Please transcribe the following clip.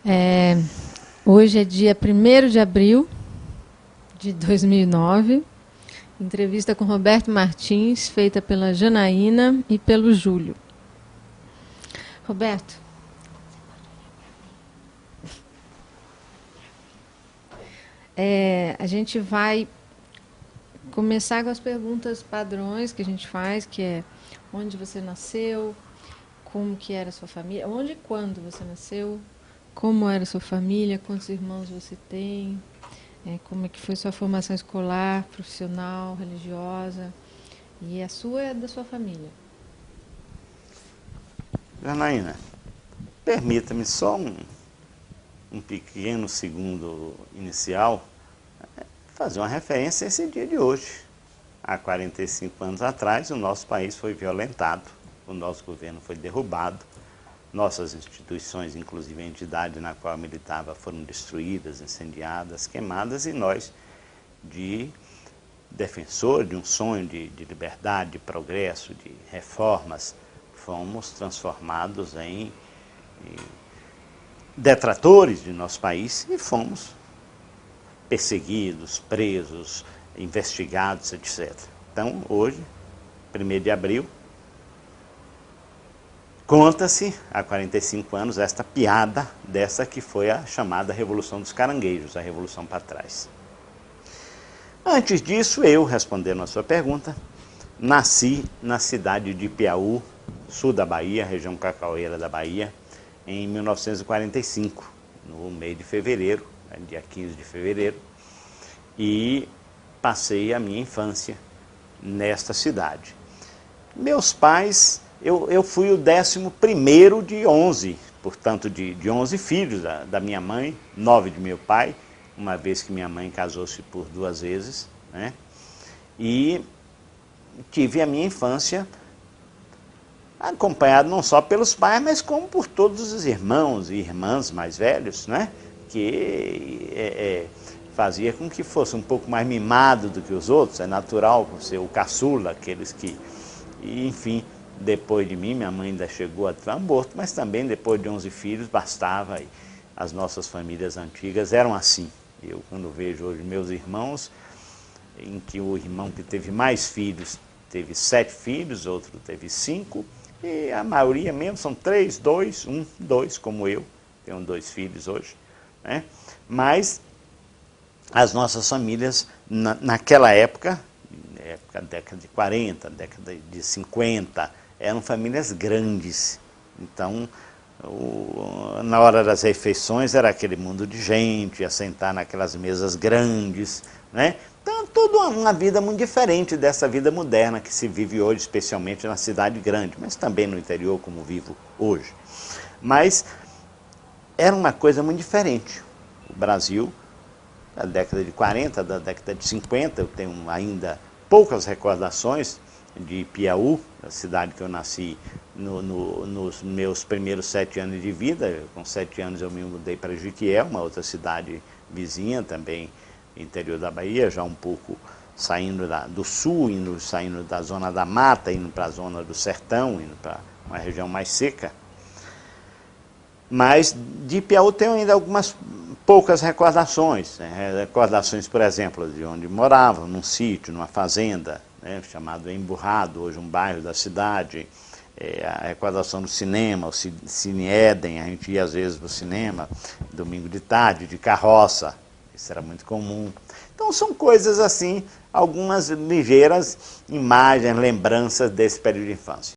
É, hoje é dia 1º de abril de 2009. Entrevista com Roberto Martins, feita pela Janaína e pelo Júlio. Roberto, a gente vai começar com as perguntas padrões que a gente faz, que é onde você nasceu, como que era a sua família, onde e quando você nasceu, como era a sua família, quantos irmãos você tem, como é que foi sua formação escolar, profissional, religiosa, e a sua é da sua família. Janaína, permita-me só um pequeno segundo inicial fazer uma referência a esse dia de hoje. Há 45 anos atrás, o nosso país foi violentado, o nosso governo foi derrubado, nossas instituições, inclusive a entidade na qual eu militava, foram destruídas, incendiadas, queimadas, e nós, de defensor de um sonho de liberdade, de progresso, de reformas, fomos transformados em detratores de nosso país e fomos perseguidos, presos, investigados, etc. Então, hoje, 1º de abril, conta-se, há 45 anos, esta piada dessa que foi a chamada Revolução dos Caranguejos, a Revolução para trás. Antes disso, eu, respondendo a sua pergunta, nasci na cidade de Piauí, sul da Bahia, região cacaueira da Bahia, em 1945, no mês de fevereiro, dia 15 de fevereiro, e passei a minha infância nesta cidade. Meus pais, eu fui o 11º de 11, portanto de 11 filhos da minha mãe, 9 de meu pai, uma vez que minha mãe casou-se por 2 vezes, né? E tive a minha infância acompanhado não só pelos pais, mas como por todos os irmãos e irmãs mais velhos, né? Que fazia com que fosse um pouco mais mimado do que os outros. É natural ser o caçula, aqueles que... E, enfim, depois de mim, minha mãe ainda chegou a ter um aborto, mas também depois de 11 filhos bastava. E as nossas famílias antigas eram assim. Eu, quando vejo hoje meus irmãos, em que o irmão que teve mais filhos teve 7 filhos, outro teve 5, e a maioria mesmo são 3, 2, 1, 2, como eu, tenho 2 filhos hoje, né? Mas as nossas famílias, naquela época, década de 40, década de 50, eram famílias grandes. Então, na hora das refeições era aquele mundo de gente, ia sentar naquelas mesas grandes, né? Então, toda uma vida muito diferente dessa vida moderna que se vive hoje, especialmente na cidade grande, mas também no interior, como vivo hoje. Mas era uma coisa muito diferente. O Brasil, da década de 40, da década de 50, eu tenho ainda poucas recordações de Piauí, a cidade que eu nasci nos meus primeiros 7 anos de vida. Com 7 anos eu me mudei para Jequié, uma outra cidade vizinha também, interior da Bahia, já um pouco saindo do sul, saindo da zona da mata, indo para a zona do sertão, indo para uma região mais seca. Mas de Piauí tenho ainda algumas poucas recordações. Recordações, por exemplo, de onde morava, num sítio, numa fazenda, né, chamado Emburrado, hoje um bairro da cidade. A recordação do cinema, o Cine Éden, a gente ia às vezes para o cinema, domingo de tarde, de carroça, isso era muito comum. Então são coisas assim, algumas ligeiras imagens, lembranças desse período de infância.